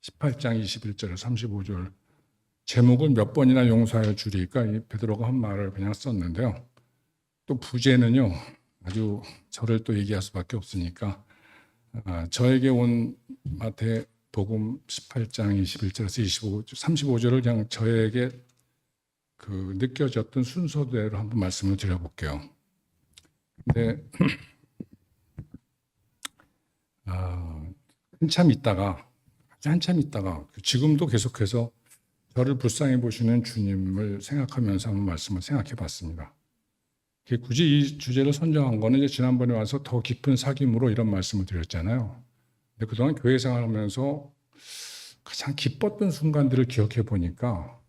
18장 21절 35절 제목을 몇 번이나 용서하여 주리까 이 베드로가 한 말을 그냥 썼는데요. 또 부제는요. 아주 저를 또 얘기할 수밖에 없으니까 저에게 온 마태복음 18장 21절에서 35절을 그냥 저에게 그 느껴졌던 순서대로 한번 말씀을 드려볼게요. 근데 한참 있다가 지금도 계속해서 저를 불쌍히 보시는 주님을 생각하면서 한번 말씀을 생각해 봤습니다. 굳이 이 주제를 선정한 거는 이제 지난번에 와서 더 깊은 사귐으로 이런 말씀을 드렸잖아요. 근데 그동안 교회 생활하면서 가장 기뻤던 순간들을 기억해 보니까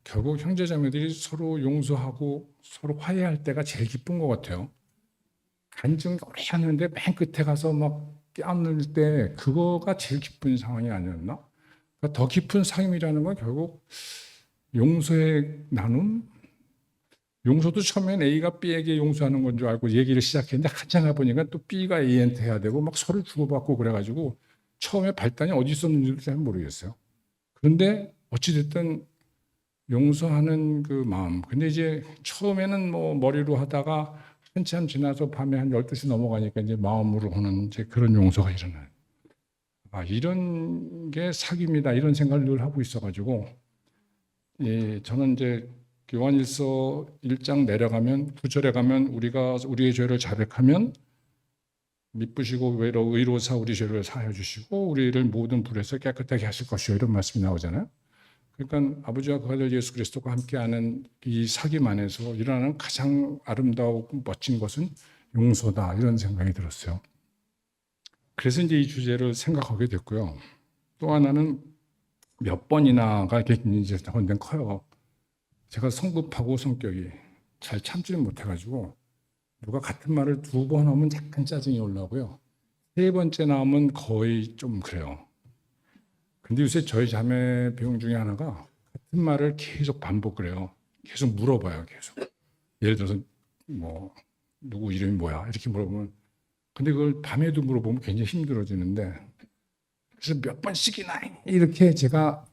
결국 형제자매들이 서로 용서하고 서로 화해할 때가 제일 기쁜 것 같아요. 간증 오래 하는데 맨 끝에 가서 막 껴안을 때 그거가 제일 기쁜 상황이 아니었나? 그러니까 더 깊은 사귐이라는 건 결국 용서의 나눔? 용서도 처음엔 A가 B에게 용서하는 건 줄 알고 얘기를 시작했는데 한참 가보니까 또 B가 A한테 해야 되고 막 서로 주고받고 그래가지고 처음에 발단이 어디 있었는지도 잘 모르겠어요. 그런데 어찌됐든 용서하는 그 마음. 근데 이제 처음에는 뭐 머리로 하다가 한참 지나서 밤에 한 12시 넘어가니까 이제 마음으로 하는 이제 그런 용서가 일어나요. 이런 게 사귐이다 이런 생각을 늘 하고 있어가지고 저는 이제 요한일서 1장 내려가면 9절에 가면 우리가 우리의 죄를 자백하면 미쁘시고 의로사 우리 죄를 사하여 주시고 우리를 모든 불에서 깨끗하게 하실 것이요 이런 말씀이 나오잖아요. 그러니까 아버지와 그 아들 예수 그리스도가 함께하는 이 사귐 안에서 일어나는 가장 아름다우고 멋진 것은 용서다 이런 생각이 들었어요. 그래서 이제 이 주제를 생각하게 됐고요. 또 하나는 몇 번이나가 이제 혼된 커요. 제가 성급하고 성격이 잘 참지를 못해가지고 누가 같은 말을 2번 하면 약간 짜증이 올라오고요. 3번째 나오면 거의 좀 그래요. 근데 요새 저희 자매 배움 중에 하나가 같은 말을 계속 반복을 해요. 계속 물어봐요. 계속. 예를 들어서 뭐 누구 이름이 뭐야 이렇게 물어보면 근데 그걸 밤에도 물어보면 굉장히 힘들어지는데 그래서 몇 번씩이나 이렇게 제가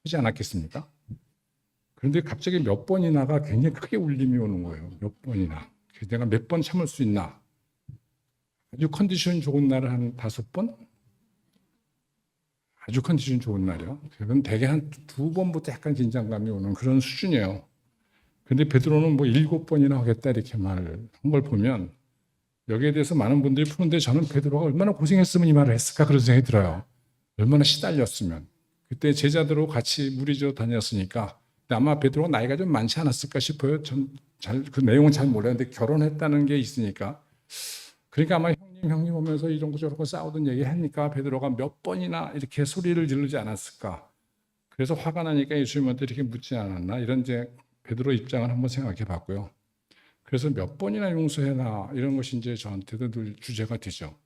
하지 않았겠습니까? 그런데 갑자기 몇 번이나가 굉장히 크게 울림이 오는 거예요. 몇 번이나. 그래서 내가 몇 번 참을 수 있나? 아주 컨디션 좋은 날은 한 5번? 아주 컨디션 좋은 날이요. 그건 대개 한 2번부터 약간 긴장감이 오는 그런 수준이에요. 근데 베드로는 뭐 7번이나 하겠다 이렇게 말을 한 걸 보면 여기에 대해서 많은 분들이 푸는데 저는 베드로가 얼마나 고생했으면 이 말을 했을까 그런 생각이 들어요. 얼마나 시달렸으면. 그때 제자들하고 같이 무리지어 다녔으니까 아마 베드로가 나이가 좀 많지 않았을까 싶어요. 전 그 내용은 잘 몰랐는데 결혼했다는 게 있으니까. 그러니까 아마 형님 오면서 이런 거 저런 거 싸우던 얘기 하니까 베드로가 몇 번이나 이렇게 소리를 지르지 않았을까. 그래서 화가 나니까 예수님한테 이렇게 묻지 않았나. 이런 이제 베드로 입장을 한번 생각해 봤고요. 그래서 몇 번이나 용서해나 이런 것이 이제 저한테도 늘 주제가 되죠.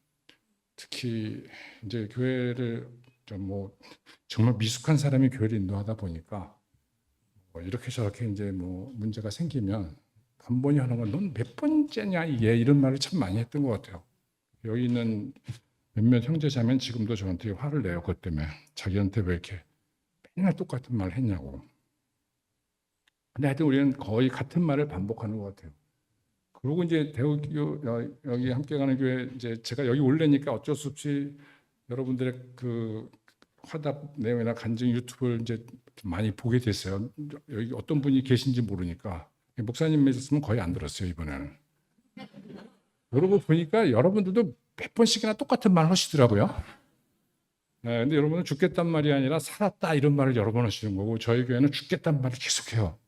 특히 이제 교회를 좀 뭐 정말 미숙한 사람이 교회를 인도하다 보니까 뭐 이렇게 저렇게 이제 뭐 문제가 생기면 단번에 하는 건 넌 몇 번째냐 이게 이런 말을 참 많이 했던 것 같아요. 여기 있는 몇몇 형제자매는 지금도 저한테 화를 내요. 그것 때문에 자기한테 왜 이렇게 맨날 똑같은 말을 했냐고. 근데 하여튼 우리는 거의 같은 말을 반복하는 것 같아요. 그리고 이제 대우교 여기 함께 가는 교회 이제 제가 여기 올래니까 어쩔 수 없이 여러분들의 그 화답 내용이나 간증 유튜브를 이제 좀 많이 보게 됐어요. 여기 어떤 분이 계신지 모르니까 목사님 있었으면 거의 안 들었어요 이번에는. 여러분 보니까 여러분들도 몇 번씩이나 똑같은 말 하시더라고요. 네, 근데 여러분은 죽겠단 말이 아니라 살았다 이런 말을 여러 번 하시는 거고 저희 교회는 죽겠단 말을 계속해요.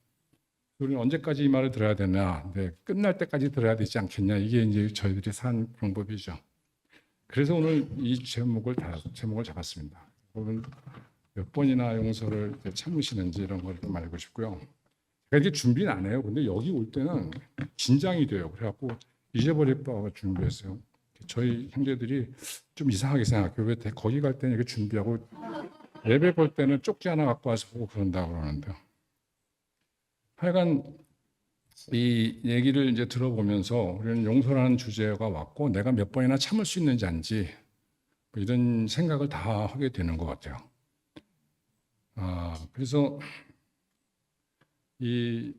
우리는 언제까지 이 말을 들어야 되나? 네, 끝날 때까지 들어야 되지 않겠냐? 이게 이제 저희들이 산 방법이죠. 그래서 오늘 이 제목을 잡았습니다. 오늘 몇 번이나 용서를 참으시는지 이런 걸 좀 알고 싶고요. 제가 이게 준비는 안 해요. 근데 여기 올 때는 긴장이 돼요. 그래갖고 잊어버릴 바가 준비했어요. 저희 형제들이 좀 이상하게 생각해요. 왜 거기 갈 때는 이렇게 준비하고 예배 볼 때는 쪽지 하나 갖고 와서 보고 그런다고 그러는데요. 하여간 이 얘기를 이제 들어보면서 우리는 용서라는 주제가 왔고 내가 몇 번이나 참을 수 있는지 아닌지 이런 생각을 다 하게 되는 것 같아요. 그래서 이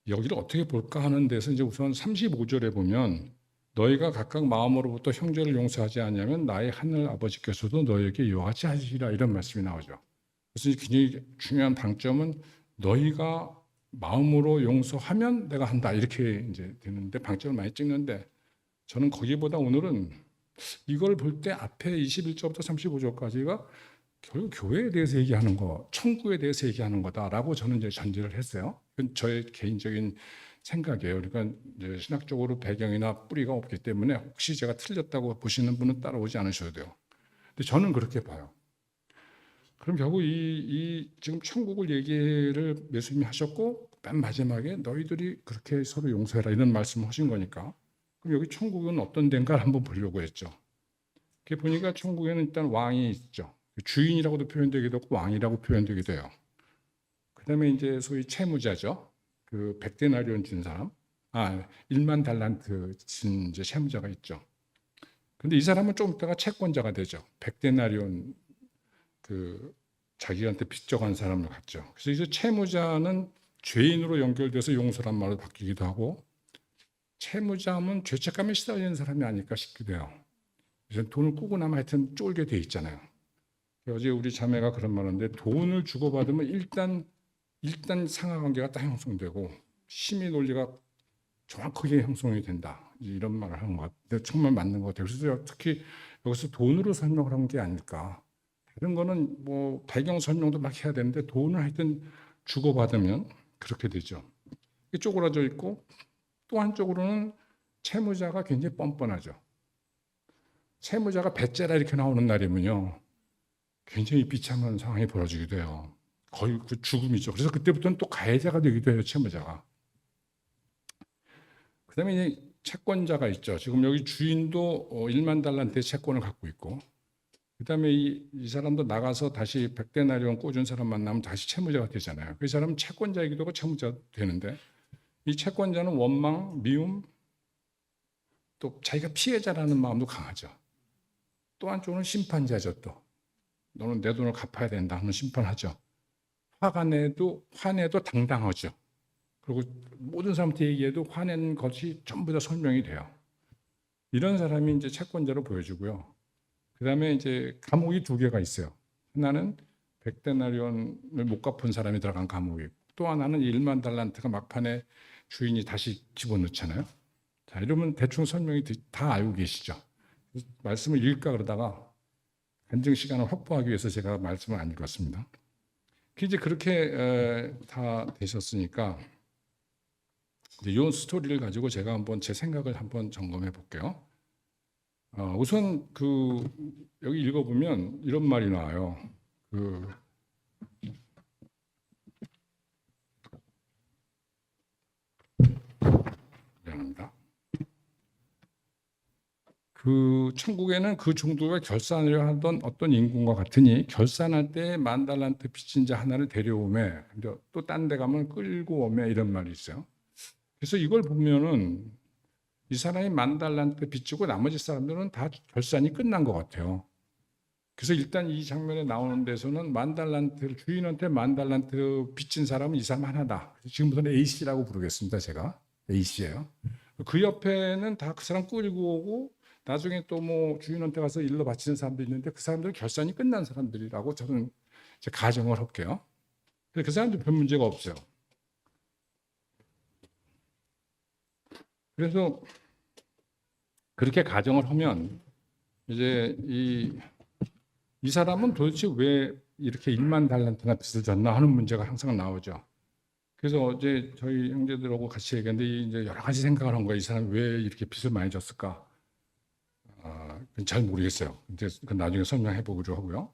여기를 어떻게 볼까 하는 데서 이제 우선 35절에 보면 너희가 각각 마음으로부터 형제를 용서하지 않으면 나의 하늘 아버지께서도 너희에게 이와 같이 하시리라 이런 말씀이 나오죠. 그래서 굉장히 중요한 방점은 너희가 마음으로 용서하면 내가 한다 이렇게 이제 되는데 방점을 많이 찍는데 저는 거기보다 오늘은 이걸 볼 때 앞에 21절부터 35절까지가 결국 교회에 대해서 얘기하는 거, 천국에 대해서 얘기하는 거다라고 저는 이제 전제를 했어요. 그건 저의 개인적인 생각이에요. 그러니까 이제 신학적으로 배경이나 뿌리가 없기 때문에 혹시 제가 틀렸다고 보시는 분은 따라오지 않으셔도 돼요. 근데 저는 그렇게 봐요. 그럼 결국 이 지금 천국을 얘기를 예수님이 하셨고 맨 마지막에 너희들이 그렇게 서로 용서해라 이런 말씀을 하신 거니까 그럼 여기 천국은 어떤 데인가를 한번 보려고 했죠. 그게 보니까 천국에는 일단 왕이 있죠. 주인이라고도 표현되기도 하고 왕이라고 표현되기도 해요. 그다음에 이제 소위 채무자죠. 그 100데나리온 진 사람, 1만 달란트 진 이제 채무자가 있죠. 근데 이 사람은 좀 있다가 채권자가 되죠. 100데나리온 그 자기한테 빚져간 사람을 갖죠. 그래서 이제 채무자는 죄인으로 연결돼서 용서란 말로 바뀌기도 하고 채무자면 죄책감에 시달리는 사람이 아닐까 싶기도 해요. 그래서 돈을 꾸고 나면 하여튼 쫄게 돼 있잖아요. 어제 우리 자매가 그런 말하는데 돈을 주고받으면 일단 상하관계가 딱 형성되고 심의 논리가 정확하게 형성이 된다. 이런 말을 하는 것 같아요. 정말 맞는 것 같아요. 그래서 특히 여기서 돈으로 설명을 한 게 아닐까. 다른 거는 뭐 배경 설명도 막 해야 되는데 돈을 하여튼 주고받으면 그렇게 되죠. 쪼그라져 있고 또 한쪽으로는 채무자가 굉장히 뻔뻔하죠. 채무자가 배째라 이렇게 나오는 날이면요. 굉장히 비참한 상황이 벌어지기도 해요. 거의 그 죽음이죠. 그래서 그때부터는 또 가해자가 되기도 해요, 채무자가. 그 다음에 이제 채권자가 있죠. 지금 여기 주인도 1만 달란트의 채권을 갖고 있고, 그 다음에 이 사람도 나가서 다시 100데나리온 꽂은 사람 만나면 다시 채무자가 되잖아요. 그 사람은 채권자이기도 하고 채무자가 되는데, 이 채권자는 원망, 미움, 또 자기가 피해자라는 마음도 강하죠. 또 한쪽은 심판자죠, 또. 너는 내 돈을 갚아야 된다 하는 심판하죠. 화내도 당당하죠. 그리고 모든 사람한테 얘기해도 화낸 것이 전부 다 설명이 돼요. 이런 사람이 이제 채권자로 보여주고요. 그 다음에 이제 감옥이 두 개가 있어요. 하나는 100데나리온을 못 갚은 사람이 들어간 감옥이 있고 또 하나는 1만 달란트가 막판에 주인이 다시 집어넣잖아요. 자, 이러면 대충 설명이 다 알고 계시죠. 말씀을 읽을까 그러다가 간증 시간을 확보하기 위해서 제가 말씀을 안 읽었습니다. 이제 그렇게 다 되셨으니까 이제 이 스토리를 가지고 제가 한번 제 생각을 한번 점검해 볼게요. 우선 여기 읽어보면 이런 말이 나와요. 미안합니다. 천국에는 그 중도가 결산하려 하던 어떤 인군과 같으니 결산할 때 1만 달란트 빚진 자 하나를 데려오매 또 딴 데 가면 끌고 오매 이런 말이 있어요. 그래서 이걸 보면은 이 사람이 1만 달란트 빚지고 나머지 사람들은 다 결산이 끝난 것 같아요. 그래서 일단 이 장면에 나오는 데서는 1만 달란트 주인한테 1만 달란트 빚진 사람은 이 사람 하나다. 지금부터는 A씨라고 부르겠습니다. 제가 A씨예요. 그 옆에는 다 그 사람 끌고 오고 나중에 또 뭐 주인한테 가서 일러 바치는 사람도 있는데 그 사람들은 결산이 끝난 사람들이라고 저는 이제 가정을 할게요. 그 사람들 별 문제가 없어요. 그래서 그렇게 가정을 하면 이제 이 사람은 도대체 왜 이렇게 1만 달란트나 빚을 졌나 하는 문제가 항상 나오죠. 그래서 어제 저희 형제들하고 같이 얘기했는데 이제 여러 가지 생각을 한 거예요. 이 사람이 왜 이렇게 빚을 많이 졌을까? 잘 모르겠어요. 근데 나중에 설명해 보기로 하고요.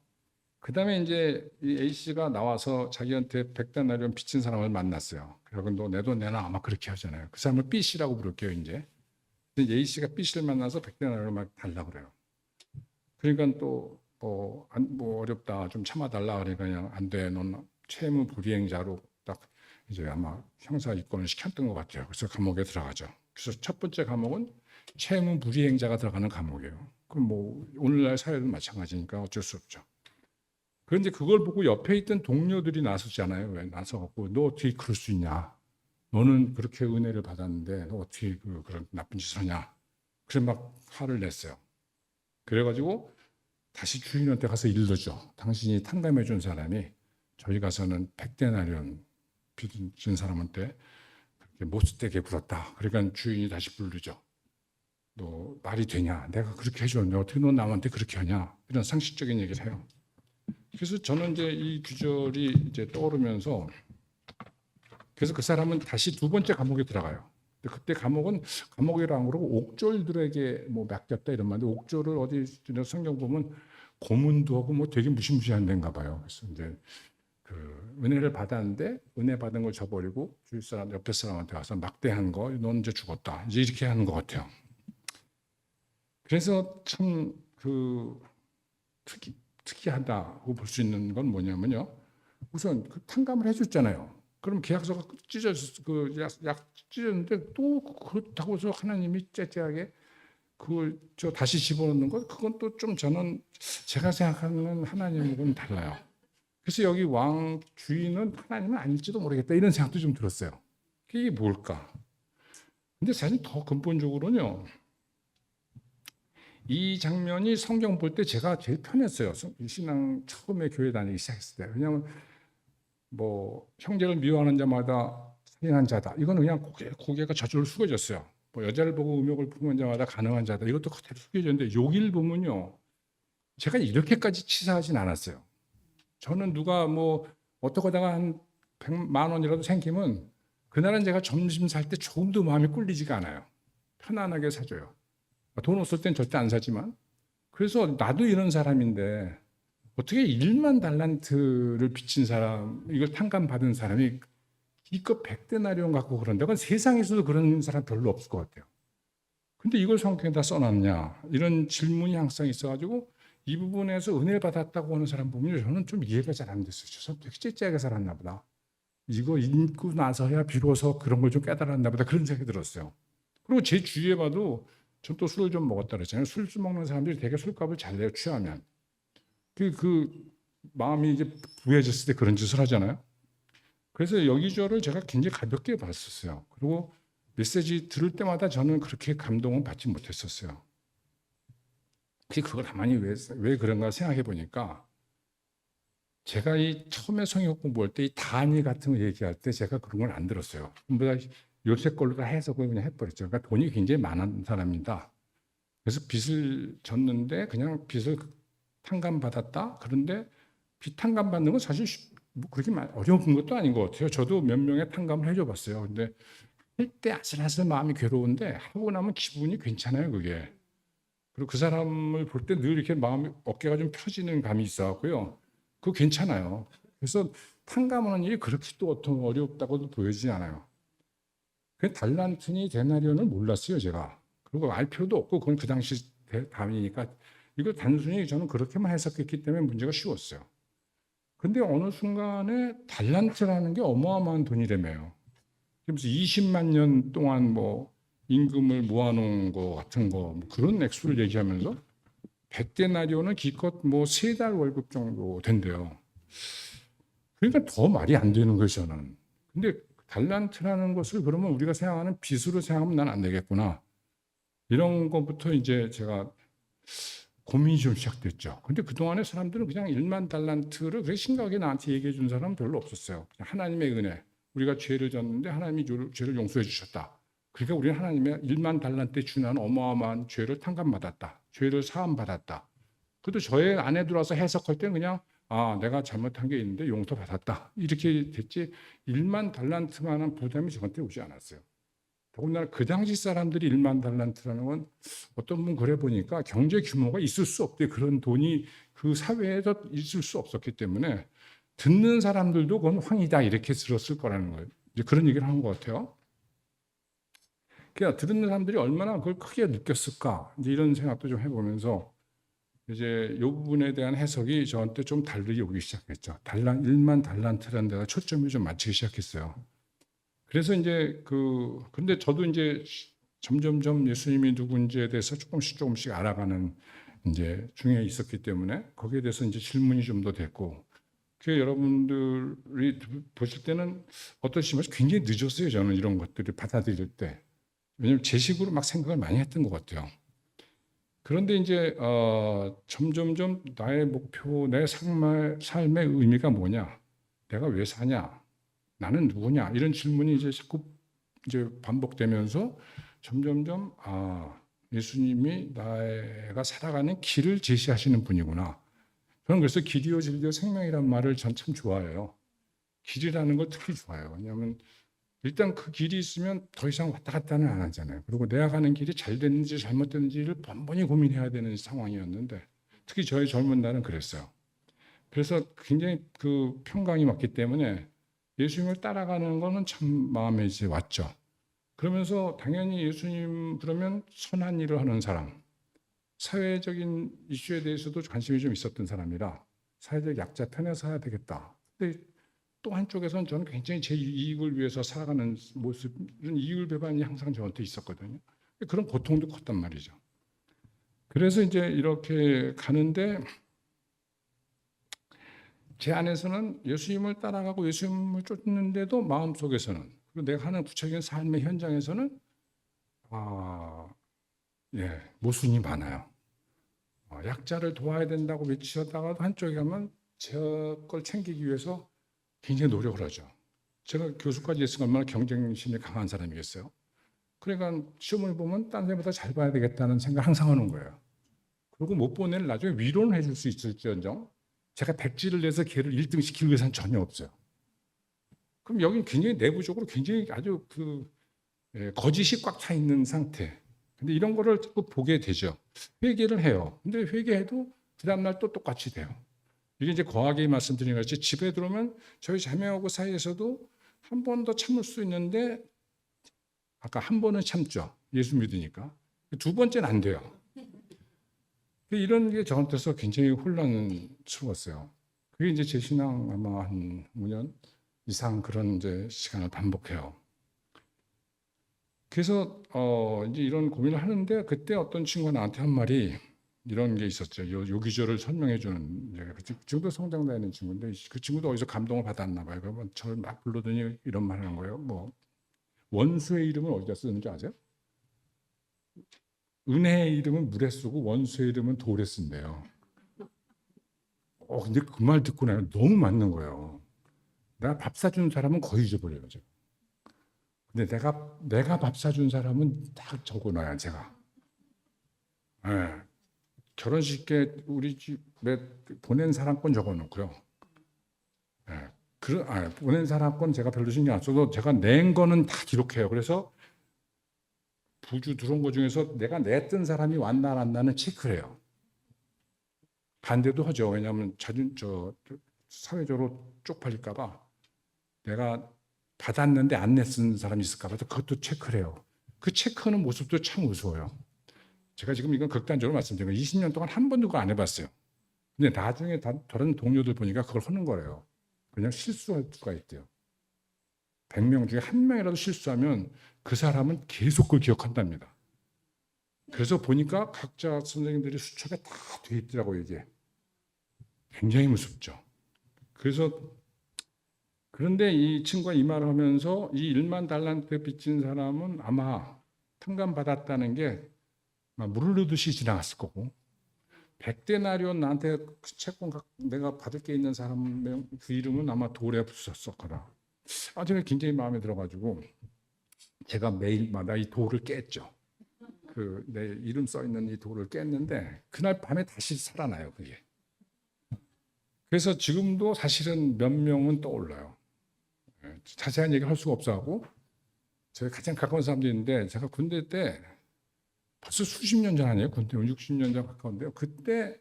그 다음에 이제 이 A씨가 나와서 자기한테 100데나리온 빚진 사람을 만났어요. 그리고 너 내 돈 내놔 아마 그렇게 하잖아요. 그 사람을 B씨라고 부를게요, 이제. 근데 A씨가 B씨를 만나서 100데나리온을 막 달라고 그래요. 그러니까 또 뭐 어렵다 좀 참아달라 그러니까 그냥 안 돼. 넌 채무 불이행자로 딱 이제 아마 형사 입건을 시켰던 것 같아요. 그래서 감옥에 들어가죠. 그래서 첫 번째 감옥은 채무 불이행자가 들어가는 감옥이에요. 그럼 뭐 오늘날 사회도 마찬가지니까 어쩔 수 없죠. 그런데 그걸 보고 옆에 있던 동료들이 나서잖아요. 왜 나서갖고 너 어떻게 그럴 수 있냐? 너는 그렇게 은혜를 받았는데 너 어떻게 그런 나쁜 짓을 하냐? 그래 막 화를 냈어요. 그래가지고 다시 주인한테 가서 일러줘. 당신이 탕감해 준 사람이 저희 가서는 100데나리온 빚은 사람한테 그렇게 못되게 굴었다. 그러니까 주인이 다시 부르죠. 너 말이 되냐? 내가 그렇게 해줬는데 어떻게 너 남한테 그렇게 하냐? 이런 상식적인 얘기를 해요. 그래서 저는 이제 이 구절이 이제 떠오르면서 그래서 그 사람은 다시 두 번째 감옥에 들어가요. 근데 그때 감옥이라고 그러고 옥졸들에게 뭐 맡겼다 이런 말인데 옥졸을 어디 성경 보면 고문도 하고 뭐 되게 무시무시한 데인가 봐요. 그래서 이제 그 은혜를 받았는데 은혜 받은 걸 저버리고 주위 사람 옆에 사람한테 가서 막대한 거, 넌 이제 죽었다. 이제 이렇게 하는 것 같아요. 그래서 참 그 특이하다고 볼 수 있는 건 뭐냐면요. 우선 그 탕감을 해줬잖아요. 그럼 계약서가 약 찢었는데 또 그렇다고 해서 하나님이 째째하게 그걸 저 다시 집어넣는 것 그건 또 좀 저는 제가 생각하는 하나님하고는 달라요. 그래서 여기 왕 주인은 하나님은 아닐지도 모르겠다 이런 생각도 좀 들었어요. 이게 뭘까? 근데 사실 더 근본적으로는요. 이 장면이 성경 볼 때 제가 제일 편했어요. 신앙 처음에 교회 다니기 시작했을 때. 왜냐하면 뭐 형제를 미워하는 자마다 살인한 자다. 이거는 그냥 고개가 저절로 숙여졌어요. 뭐 여자를 보고 음욕을 품은 자마다 가능한 자다. 이것도 그대로 숙여졌는데 여길 보면요. 제가 이렇게까지 치사하진 않았어요. 저는 누가 뭐 어떻게 하다가 한 100만 원이라도 생기면 그날은 제가 점심 살 때 조금도 마음이 꿀리지가 않아요. 편안하게 사줘요. 돈 없을 땐 절대 안 사지만. 그래서 나도 이런 사람인데 어떻게 1만 달란트를 빚진 사람, 이걸 탕감받은 사람이 기껏 100데나리온 갖고 그런데 그건 세상에서도 그런 사람 별로 없을 것 같아요. 근데 이걸 성경에다 써놨냐? 이런 질문이 항상 있어가지고 이 부분에서 은혜를 받았다고 하는 사람 보면 저는 좀 이해가 잘 안 됐어요. 저 사람 되게 째째하게 살았나 보다. 이거 읽고 나서야 비로소 그런 걸 좀 깨달았나 보다. 그런 생각이 들었어요. 그리고 제 주위에 봐도 전 또 술을 좀 먹었다 그랬잖아요. 술 먹는 사람들이 되게 술값을 잘 내요, 취하면. 그 마음이 이제 부해졌을 때 그런 짓을 하잖아요. 그래서 여기저를 제가 굉장히 가볍게 봤었어요. 그리고 메시지 들을 때마다 저는 그렇게 감동은 받지 못했었어요. 그걸 가만히 왜 그런가 생각해 보니까 제가 이 처음에 성경 공부할 때 이 단위 같은 거 얘기할 때 제가 그런 걸 안 들었어요. 전부 다 요새 걸로 다 해석을 그냥 해버렸죠. 그러니까 돈이 굉장히 많은 사람입니다. 그래서 빚을 졌는데 그냥 빚을 탕감받았다. 그런데 빚 탕감받는 건 사실 뭐 그렇게 어려운 것도 아닌 것 같아요. 저도 몇 명의 탕감을 해줘봤어요. 근데 할 때 아슬아슬 마음이 괴로운데 하고 나면 기분이 괜찮아요. 그게. 그리고 그 사람을 볼 때 늘 이렇게 마음이 어깨가 좀 펴지는 감이 있어갖고요. 그거 괜찮아요. 그래서 탕감하는 일이 그렇게 또 어떤 어렵다고도 보여지지 않아요. 그 달란트니 데나리온을 몰랐어요, 제가. 그리고 알 필요도 없고 그건 그 당시 답이니까 이거 단순히 저는 그렇게만 해석했기 때문에 문제가 쉬웠어요. 근데 어느 순간에 달란트라는 게 어마어마한 돈이라며요. 그래서 20만 년 동안 뭐 임금을 모아놓은 거 같은 거 뭐 그런 액수를 얘기하면서 100데나리온은 기껏 뭐 3달 월급 정도 된대요. 그러니까 더 말이 안 되는 거죠, 저는. 근데 달란트라는 것을 그러면 우리가 생각하는 빚으로 생각하면 난 안 되겠구나. 이런 것부터 이제 제가 고민이 좀 시작됐죠. 근데 그동안에 사람들은 그냥 1만 달란트를 그렇게 심각하게 나한테 얘기해 준 사람은 별로 없었어요. 하나님의 은혜. 우리가 죄를 졌는데 하나님이 죄를 용서해 주셨다. 그러니까 우리는 하나님의 1만 달란트에 준하는 어마어마한 죄를 탕감받았다. 죄를 사함받았다. 그래도 저의 안에 들어와서 해석할 때는 그냥 내가 잘못한 게 있는데 용서받았다. 이렇게 됐지 1만 달란트만한 부담이 저한테 오지 않았어요. 더군다나 그 당시 사람들이 1만 달란트라는 건 어떤 분 그래 보니까 경제 규모가 있을 수 없대. 그런 돈이 그 사회에서 있을 수 없었기 때문에 듣는 사람들도 그건 황이다 이렇게 들었을 거라는 거예요. 이제 그런 얘기를 하는 것 같아요. 그러니까 듣는 사람들이 얼마나 그걸 크게 느꼈을까 이제 이런 생각도 좀 해보면서 이제 이 부분에 대한 해석이 저한테 좀 다르게 오기 시작했죠. 1만 달란트라는 데가 초점이 좀 맞추기 시작했어요. 그래서 이제 근데 저도 이제 점점점 예수님이 누군지에 대해서 조금씩 알아가는 이제 중에 있었기 때문에 거기에 대해서 이제 질문이 좀 더 됐고, 그 여러분들이 보실 때는 어떠시면 굉장히 늦었어요. 저는 이런 것들을 받아들일 때. 왜냐하면 제 식으로 막 생각을 많이 했던 것 같아요. 그런데 이제 점점점 나의 목표, 내 삶의 의미가 뭐냐, 내가 왜 사냐, 나는 누구냐, 이런 질문이 이제 자꾸 이제 반복되면서 점점점 예수님이 내가 살아가는 길을 제시하시는 분이구나. 저는 그래서 길이요 진리요 생명이란 말을 전 참 좋아해요. 길이라는 걸 특히 좋아해요. 왜냐하면 일단 그 길이 있으면 더 이상 왔다 갔다는 안 하잖아요. 그리고 내가 가는 길이 잘 됐는지 잘못됐는지를 번번이 고민해야 되는 상황이었는데, 특히 저희 젊은 날은 그랬어요. 그래서 굉장히 그 평강이 왔기 때문에 예수님을 따라가는 거는 참 마음에 이제 왔죠. 그러면서 당연히 예수님 그러면 선한 일을 하는 사람, 사회적인 이슈에 대해서도 관심이 좀 있었던 사람이라 사회적 약자 편에 서야 되겠다. 근데 또 한쪽에서는 저는 굉장히 제 이익을 위해서 살아가는 모습, 이런 이율 배반이 항상 저한테 있었거든요. 그런 고통도 컸단 말이죠. 그래서 이제 이렇게 가는데 제 안에서는 예수님을 따라가고 예수님을 쫓는데도 마음속에서는, 그리고 내가 하는 구체적인 삶의 현장에서는 모순이 많아요. 약자를 도와야 된다고 외치다가도 한쪽에 가면 제 걸 챙기기 위해서 굉장히 노력을 하죠. 제가 교수까지 했으면 얼마나 경쟁심이 강한 사람이겠어요. 그러니까 시험을 보면 딴 애보다 잘 봐야 되겠다는 생각 항상 하는 거예요. 그리고 못 본 애를 나중에 위로는 해줄 수 있을지언정 제가 백지를 내서 걔를 1등 시키기 위해서는 전혀 없어요. 그럼 여기 굉장히 내부적으로 굉장히 아주 거짓이 꽉 차 있는 상태. 근데 이런 거를 자꾸 보게 되죠. 회개를 해요. 근데 회개해도 그 다음날 또 똑같이 돼요. 이게 이제 거하게 말씀드린 것이 집에 들어오면 저희 자매하고 사이에서도 한 번 더 참을 수 있는데, 아까 한 번은 참죠. 예수 믿으니까. 두 번째는 안 돼요. 이런 게 저한테서 굉장히 혼란스러웠어요. 그게 이제 제 신앙 아마 한 5년 이상 그런 이제 시간을 반복해요. 그래서 이제 이런 고민을 하는데 그때 어떤 친구가 나한테 한 말이 이런 게 있었죠. 요 기절을 설명해 주는, 그 친구도 성장 다니는 친구인데 그 친구도 어디서 감동을 받았나 봐요. 그러면 저를 막 불러더니 이런 말 하는 거예요. 뭐 원수의 이름은 어디다 쓰는지 아세요? 은혜의 이름은 물에 쓰고 원수의 이름은 돌에 쓴대요. 근데 그 말 듣고 나면 너무 맞는 거예요. 내가 밥 사준 사람은 거의 잊어버려요. 제가. 근데 내가 밥 사준 사람은 딱 적어놔요. 제가. 예. 결혼식에 우리 집에 보낸 사람권 적어놓고요. 예. 보낸 사람권 제가 별로 신경 안 써도 제가 낸 거는 다 기록해요. 그래서 부주 들어온 거 중에서 내가 냈던 사람이 왔나 안 왔나는 체크를 해요. 반대도 하죠. 왜냐하면 사회적으로 쪽팔릴까봐 내가 받았는데 안 냈은 사람이 있을까봐 그것도 체크를 해요. 그 체크하는 모습도 참 우스워요. 제가 지금 이건 극단적으로 말씀드린 거예요. 20년 동안 한 번도 그거 안 해봤어요. 근데 나중에 다른 동료들 보니까 그걸 하는 거예요. 그냥 실수할 수가 있대요. 100명 중에 한 명이라도 실수하면 그 사람은 계속 그걸 기억한답니다. 그래서 보니까 각자 선생님들이 수첩에 다 돼 있더라고요. 이게 굉장히 무섭죠. 그런데 이 친구가 이 말을 하면서 이 1만 달란트 빚진 사람은 아마 탕감받았다는 게 물을 넣듯이 지나갔을 거고, 100데나리온 나한테 그 채권 내가 받을 게 있는 사람 그 이름은 아마 돌에 붙었을 거다. 제가 굉장히 마음에 들어가지고 제가 매일마다 이 돌을 깼죠. 내 이름 써 있는 이 돌을 깼는데 그날 밤에 다시 살아나요. 그게. 그래서 지금도 사실은 몇 명은 떠올라요. 자세한 얘기를 할 수가 없어하고, 제가 가장 가까운 사람도 있는데 제가 군대 때 벌써 수십 년 전 아니에요? 군대 60년 전 가까운데요. 그때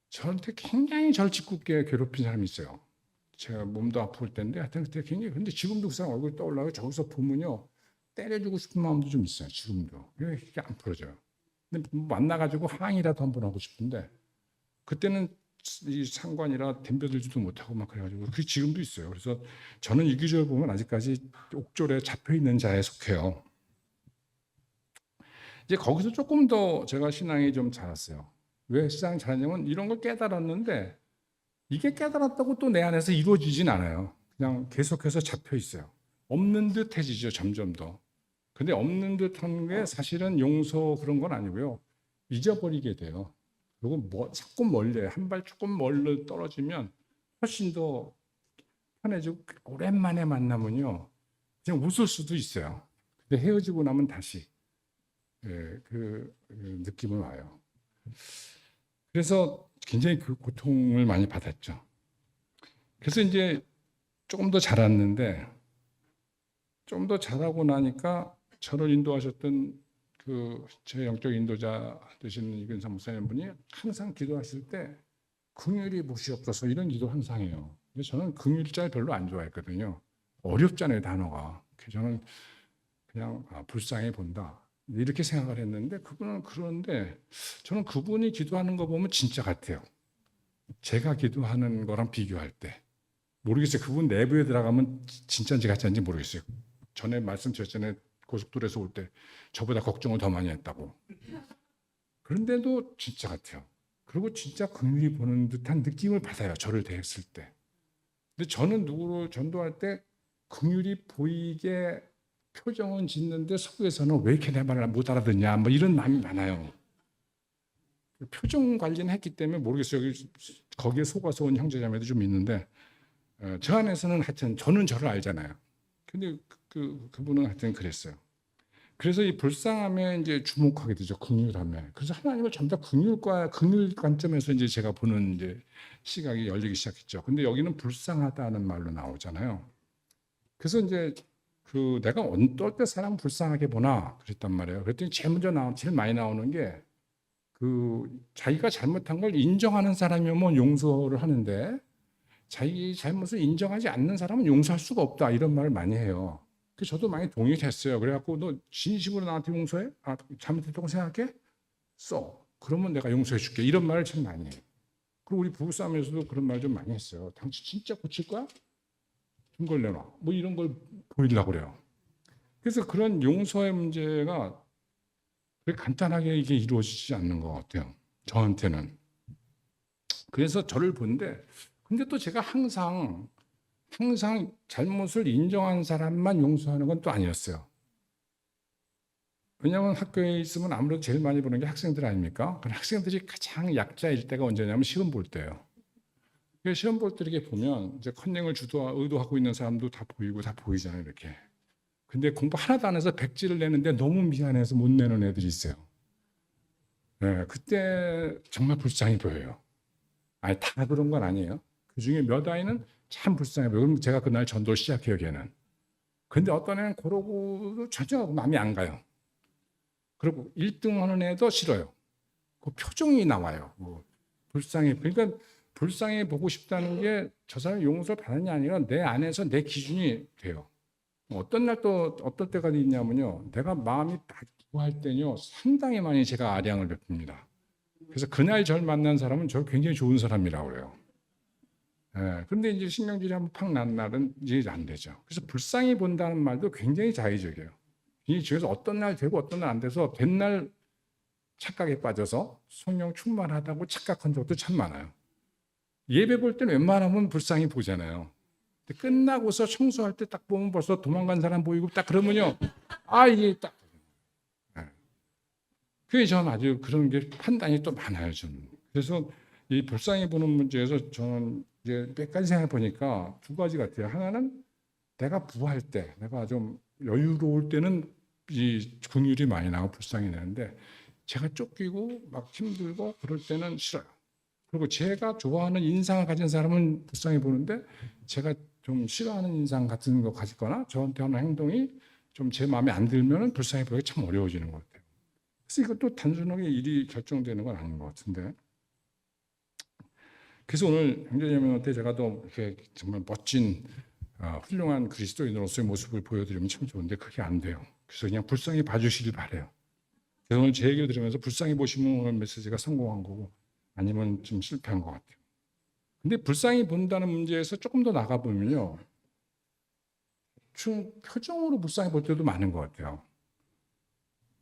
저한테 굉장히 절 짓궂게 괴롭힌 사람이 있어요. 제가 몸도 아플 때인데 하여튼 그때 굉장히, 근데 지금도 그 사람 얼굴이 떠올라요. 저기서 보면요 때려주고 싶은 마음도 좀 있어요. 지금도 이게 안 풀어져요. 근데 만나가지고 항의라도 한번 하고 싶은데 그때는 이 상관이라 덤벼들지도 못하고 막 그래가지고, 그게 지금도 있어요. 그래서 저는 이 기절 보면 아직까지 옥졸에 잡혀 있는 자에 속해요. 이제 거기서 조금 더 제가 신앙이 좀 자랐어요. 왜 신앙이 자랐냐면 이런 걸 깨달았는데 이게 깨달았다고 또 내 안에서 이루어지진 않아요. 그냥 계속해서 잡혀 있어요. 없는 듯해지죠, 점점 더. 근데 없는 듯한 게 사실은 용서 그런 건 아니고요. 잊어버리게 돼요. 그리고 자꾸 멀리 한 발 조금 멀리 떨어지면 훨씬 더 편해지고 오랜만에 만나면요. 그냥 웃을 수도 있어요. 근데 헤어지고 나면 다시 그 느낌을 와요. 그래서 굉장히 그 고통을 많이 받았죠. 그래서 이제 조금 더 자랐는데 좀 더 자라고 나니까 저를 인도하셨던 그 제 영적 인도자 되시는 이근삼 목사님 분이 항상 기도하실 때 긍휼히 보시옵소서 이런 기도 항상 해요. 근데 저는 긍휼자를 별로 안 좋아했거든요. 어렵잖아요, 단어가. 그래서 저는 그냥 불쌍히 본다 이렇게 생각을 했는데 그분은 그런데 저는 그분이 기도하는 거 보면 진짜 같아요. 제가 기도하는 거랑 비교할 때 모르겠어요. 그분 내부에 들어가면 진짜인지 가짜인지 모르겠어요. 전에 말씀드렸잖아요. 고속도로에서 올 때 저보다 걱정을 더 많이 했다고. 그런데도 진짜 같아요. 그리고 진짜 긍휼히 보는 듯한 느낌을 받아요. 저를 대했을 때. 근데 저는 누구를 전도할 때 긍휼히 보이게 표정은 짓는데 속에서는 왜 이렇게 내 말을 못 알아듣냐 뭐 이런 마음이 많아요. 표정 관리는 했기 때문에 모르겠어요. 거기에 속아서 온 형제자매도 좀 있는데 저 안에서는 하여튼 저는 저를 알잖아요. 근데 그분은 하여튼 그랬어요. 그래서 이 불쌍함에 이제 주목하게 되죠. 긍휼함에. 그래서 하나님을 전부 다 긍휼 관점에서 이제 제가 보는 이제 시각이 열리기 시작했죠. 근데 여기는 불쌍하다는 말로 나오잖아요. 그래서 이제 내가 어떨 때 사람 불쌍하게 보나 그랬단 말이에요. 그랬더니 제일 많이 나오는 게 자기가 잘못한 걸 인정하는 사람이면 용서를 하는데 자기 잘못을 인정하지 않는 사람은 용서할 수가 없다 이런 말을 많이 해요. 그래서 저도 많이 동의를 했어요. 그래갖고 너 진심으로 나한테 용서해? 잘못했다고 생각해? 써. 그러면 내가 용서해 줄게. 이런 말을 참 많이 해요. 그리고 우리 부부싸움에서도 그런 말 좀 많이 했어요. 당신 진짜 고칠 거야? 증거를 내놔. 뭐 이런 걸 보이려고 그래요. 그래서 그런 용서의 문제가 그렇게 간단하게 이게 이루어지지 않는 것 같아요. 저한테는. 그래서 저를 보는데 근데 또 제가 항상 잘못을 인정한 사람만 용서하는 건 또 아니었어요. 왜냐하면 학교에 있으면 아무래도 제일 많이 보는 게 학생들 아닙니까? 학생들이 가장 약자일 때가 언제냐면 시험 볼 때예요. 시험 볼 때 이렇게 보면 이제 컨닝을 의도하고 있는 사람도 다 보이고 다 보이잖아요, 이렇게. 근데 공부 하나도 안 해서 백지를 내는데 너무 미안해서 못 내는 애들이 있어요. 네, 그때 정말 불쌍히 보여요. 아니 다 그런 건 아니에요. 그 중에 몇 아이는 참 불쌍해 보여요. 그럼 제가 그날 전도를 시작해요, 걔는. 근데 어떤 애는 그러고도 전혀 마음이 안 가요. 그리고 1등 하는 애도 싫어요. 그 표정이 나와요. 불쌍해. 그러니까 불쌍해 보고 싶다는 게 저 사람이 용서를 받느냐 아니라 내 안에서 내 기준이 돼요. 어떤 날 또 어떨 때가 있냐면요. 내가 마음이 딱 구할 때는요. 상당히 많이 제가 아량을 베풉니다. 그래서 그날 절 만난 사람은 저 굉장히 좋은 사람이라고 그래요. 예, 근데 이제 신경질이 한번 팍 난 날은 이제 안 되죠. 그래서 불쌍히 본다는 말도 굉장히 자의적이에요. 이 중에서 어떤 날 되고 어떤 날 안 돼서 된 날 착각에 빠져서 성령 충만하다고 착각한 적도 참 많아요. 예배 볼 때는 웬만하면 불쌍히 보잖아요. 근데 끝나고서 청소할 때 딱 보면 벌써 도망간 사람 보이고 딱 그러면요. 이게 딱. 그게 저는 아주 그런 게 판단이 또 많아요, 저는. 그래서 이 불쌍히 보는 문제에서 저는 이제 몇 가지 생각해 보니까 두 가지 같아요. 하나는 내가 부할 때, 내가 좀 여유로울 때는 이 긍휼이 많이 나고 불쌍히 되는데 제가 쫓기고 막 힘들고 그럴 때는 싫어요. 그리고 제가 좋아하는 인상을 가진 사람은 불쌍히 보는데 제가 좀 싫어하는 인상 같은 거 가지거나 저한테 하는 행동이 좀 제 마음에 안 들면 불쌍히 보기가 참 어려워지는 것 같아요. 그래서 이것도 단순하게 일이 결정되는 건 아닌 것 같은데. 그래서 오늘 형제자매한테 제가 또 이렇게 정말 멋진 훌륭한 그리스도인으로서의 모습을 보여드리면 참 좋은데 그게 안 돼요. 그래서 그냥 불쌍히 봐주시길 바래요. 그래서 오늘 제 얘기를 들으면서 불쌍히 보시면 오늘 메시지가 성공한 거고 아니면 좀 실패한 것 같아요. 근데 불쌍히 본다는 문제에서 조금 더 나가보면요. 표정으로 불쌍히 볼 때도 많은 것 같아요.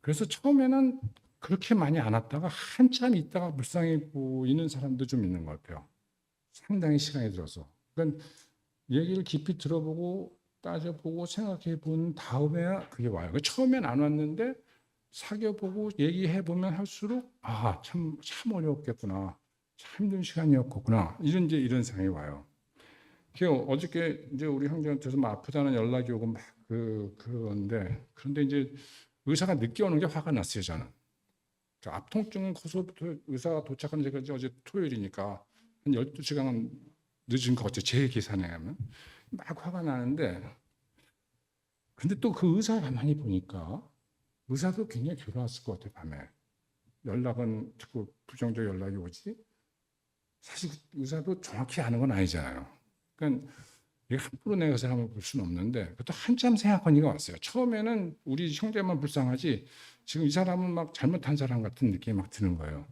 그래서 처음에는 그렇게 많이 안 왔다가 한참 있다가 불쌍해 보이는 사람도 좀 있는 것 같아요. 상당히 시간이 들어서. 그러니까 얘기를 깊이 들어보고 따져보고 생각해 본 다음에야 그게 와요. 처음엔 안 왔는데 사귀어보고 얘기해보면 할수록 참 어려웠겠구나. 참 힘든 시간이었구나. 이런 생각이 와요. 어저께 이제 우리 형제한테서 막 아프다는 연락이 오고 막 그런데 이제 의사가 늦게 오는 게 화가 났어요, 저는. 앞 통증은 커서부터 의사가 도착한 지가 어제 토요일이니까 한 12시간 늦은 것 같아요. 제 계산에 하면. 막 화가 나는데 근데 또 그 의사 가만히 보니까 의사도 굉장히 괴로웠을 것 같아요. 밤에. 연락은 자꾸 부정적 연락이 오지. 사실 의사도 정확히 아는 건 아니잖아요. 그러니까 이게 함부로 내가 사람을 볼 수는 없는데 그것도 한참 생각하니까 왔어요. 처음에는 우리 형제만 불쌍하지 지금 이 사람은 막 잘못한 사람 같은 느낌이 막 드는 거예요.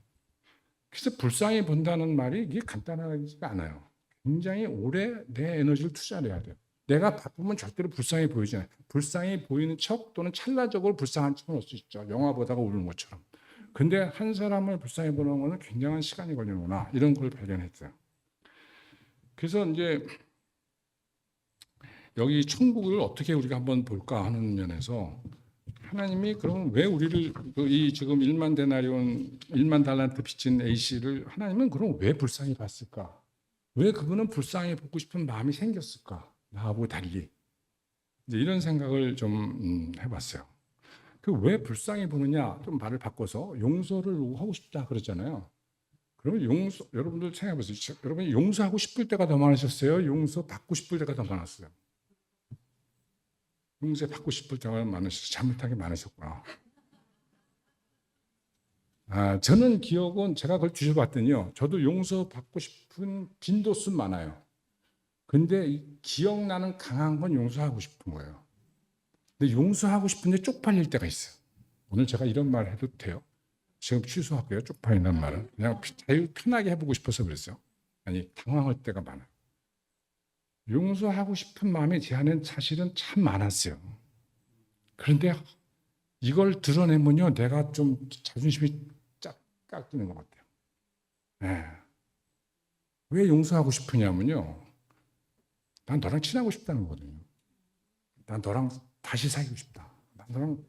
그래서 불쌍히 본다는 말이 이게 간단하지가 않아요. 굉장히 오래 내 에너지를 투자를 해야 돼요. 내가 바쁘면 절대로 불쌍히 보이지 않아요. 불쌍히 보이는 척 또는 찰나적으로 불쌍한 척은 올 수 있죠. 영화 보다가 우는 것처럼. 근데 한 사람을 불쌍히 보는 것은 굉장한 시간이 걸리는구나. 이런 걸 발견했어요. 그래서 이제 여기 천국을 어떻게 우리가 한번 볼까 하는 면에서 하나님이 그럼 왜 우리를 이 지금 1만 데나리온 1만 달란트 빚진 A씨를 하나님은 그럼 왜 불쌍히 봤을까? 왜 그분은 불쌍히 보고 싶은 마음이 생겼을까? 나하고 달리 이제 이런 생각을 좀 해봤어요. 그 왜 불쌍히 보느냐? 좀 말을 바꿔서 용서를 하고 싶다 그러잖아요. 그러면 여러분들 생각해보세요. 여러분이 용서하고 싶을 때가 더 많으셨어요? 용서 받고 싶을 때가 더 많았어요? 용서 받고 싶을 때가 많으셨어요. 잘못한 게 많으셨구나. 저는 기억은 제가 그걸 뒤져봤더니요. 저도 용서 받고 싶은 빈도수 많아요. 근데 기억나는 강한 건 용서하고 싶은 거예요. 근데 용서하고 싶은데 쪽팔릴 때가 있어요. 오늘 제가 이런 말 해도 돼요? 지금 취소할게요. 쪽팔린다는 말은. 그냥 편하게 해보고 싶어서 그랬어요. 아니, 당황할 때가 많아요. 용서하고 싶은 마음이 제 안엔 사실은 참 많았어요. 그런데 이걸 드러내면요, 내가 좀 자존심이 쫙 깎이는 것 같아요. 네. 왜 용서하고 싶으냐면요, 난 너랑 친하고 싶다는 거거든요. 난 너랑 다시 사귀고 싶다. 난 너랑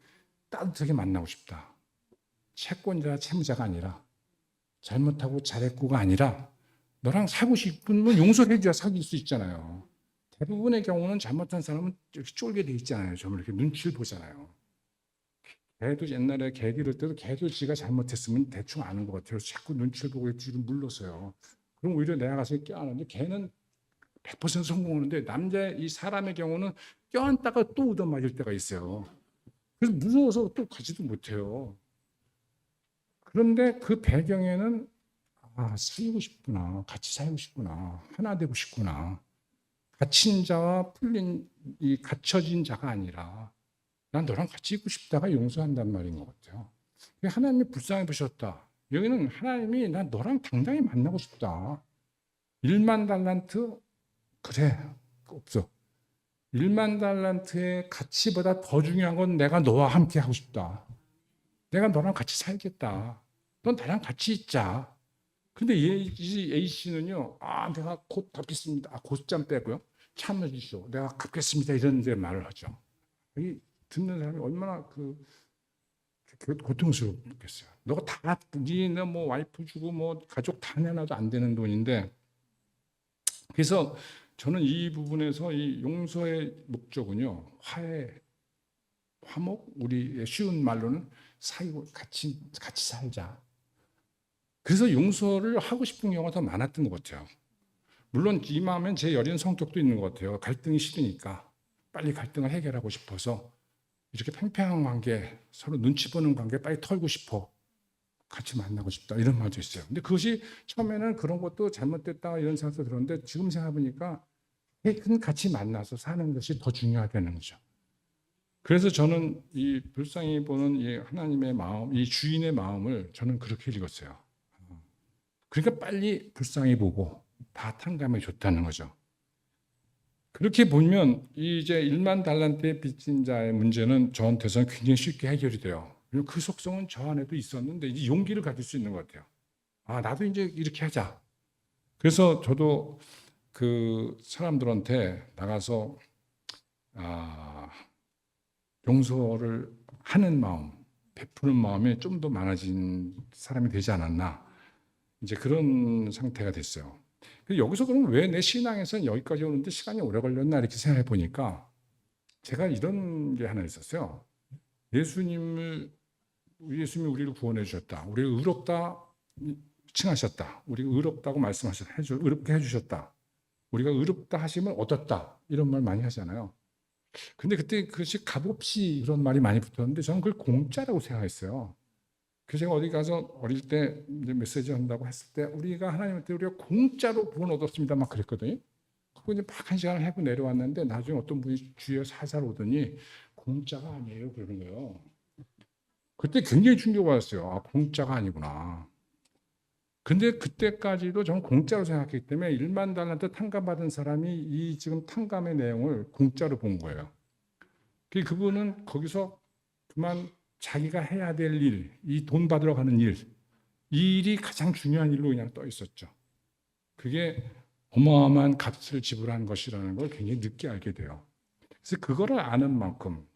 따뜻하게 만나고 싶다. 채권자, 채무자가 아니라 잘못하고 잘했고가 아니라 너랑 사고 싶으면 용서해줘야 사귈 수 있잖아요. 대부분의 경우는 잘못한 사람은 이렇게 쫄게 돼 있잖아요. 좀 이렇게 눈치를 보잖아요. 걔도 옛날에 개 기를 때도 걔도 지가 잘못했으면 대충 아는 것 같아요. 자꾸 눈치를 보고 뒤로 물러서요. 그럼 오히려 내가 가서 껴안는데 걔는 100% 성공하는데 이 사람의 경우는 껴안다가 또 얻어맞을 때가 있어요. 그래서 무서워서 또 가지도 못해요. 그런데 그 배경에는 살고 싶구나. 같이 살고 싶구나. 하나 되고 싶구나. 갇힌 자와 풀린 이 갇혀진 자가 아니라 난 너랑 같이 있고 싶다가 용서한단 말인 것 같아요. 하나님이 불쌍히 보셨다. 여기는 하나님이 난 너랑 당당히 만나고 싶다. 1만 달란트? 그래. 없어. 1만 달란트의 가치보다 더 중요한 건 내가 너와 함께 하고 싶다. 내가 너랑 같이 살겠다. 넌 나랑 같이 있자. 근데 A씨는요, 내가 곧 갚겠습니다. 곧잠 빼고요. 참아주시오. 내가 갚겠습니다. 이런 데 말을 하죠. 이 듣는 사람이 얼마나 고통스럽겠어요. 너가 다, 니네 뭐 와이프 주고 뭐 가족 다 내놔도 안 되는 돈인데. 그래서 저는 이 부분에서 이 용서의 목적은요, 화목, 우리 쉬운 말로는 사이고 같이 살자. 그래서 용서를 하고 싶은 경우가 더 많았던 것 같아요. 물론 이 마음엔 제 여린 성격도 있는 것 같아요. 갈등이 싫으니까 빨리 갈등을 해결하고 싶어서 이렇게 팽팽한 관계, 서로 눈치 보는 관계 빨리 털고 싶어. 같이 만나고 싶다. 이런 말도 있어요. 근데 그것이 처음에는 그런 것도 잘못됐다 이런 생각도 들었는데 지금 생각해보니까 같이 만나서 사는 것이 더 중요하다는 거죠. 그래서 저는 이 불쌍히 보는 이 하나님의 마음, 이 주인의 마음을 저는 그렇게 읽었어요. 그러니까 빨리 불쌍히 보고 다 탕감해 줬다는 거죠. 그렇게 보면 이제 1만 달란트의 빚진 자의 문제는 저한테서는 굉장히 쉽게 해결이 돼요. 왜냐면 그 속성은 저 안에도 있었는데 이제 용기를 가질 수 있는 것 같아요. 아, 나도 이제 이렇게 하자. 그래서 저도 그 사람들한테 나가서 용서를 하는 마음, 베푸는 마음이 좀 더 많아진 사람이 되지 않았나. 이제 그런 상태가 됐어요. 여기서 그럼 왜 내 신앙에서는 여기까지 오는데 시간이 오래 걸렸나 이렇게 생각해 보니까 제가 이런 게 하나 있었어요. 예수님이 우리를 구원해 주셨다. 우리를 의롭다 칭하셨다. 우리가 의롭다고 말씀하셨다. 의롭게 해주셨다. 우리가 의롭다 하심을 얻었다. 이런 말 많이 하잖아요. 근데 그때 그것이 값없이 그런 말이 많이 붙었는데 저는 그걸 공짜라고 생각했어요. 그래서 제가 어디 가서 어릴 때 이제 메시지 한다고 했을 때 우리가 하나님한테 우리가 공짜로 구원 얻었습니다. 막 그랬거든요. 그거 이제 막 한 시간을 하고 내려왔는데 나중에 어떤 분이 주위에 살살 오더니 공짜가 아니에요. 그러는 거예요. 그때 굉장히 충격받았어요. 아, 공짜가 아니구나. 근데 그때까지도 저는 공짜로 생각했기 때문에 1만 달란트 탕감받은 사람이 이 지금 탕감의 내용을 공짜로 본 거예요. 그분은 거기서 그만 자기가 해야 될 일, 이 돈 받으러 가는 일, 이 일이 가장 중요한 일로 그냥 떠 있었죠. 그게 어마어마한 값을 지불한 것이라는 걸 굉장히 늦게 알게 돼요. 그래서 그거를 아는 만큼,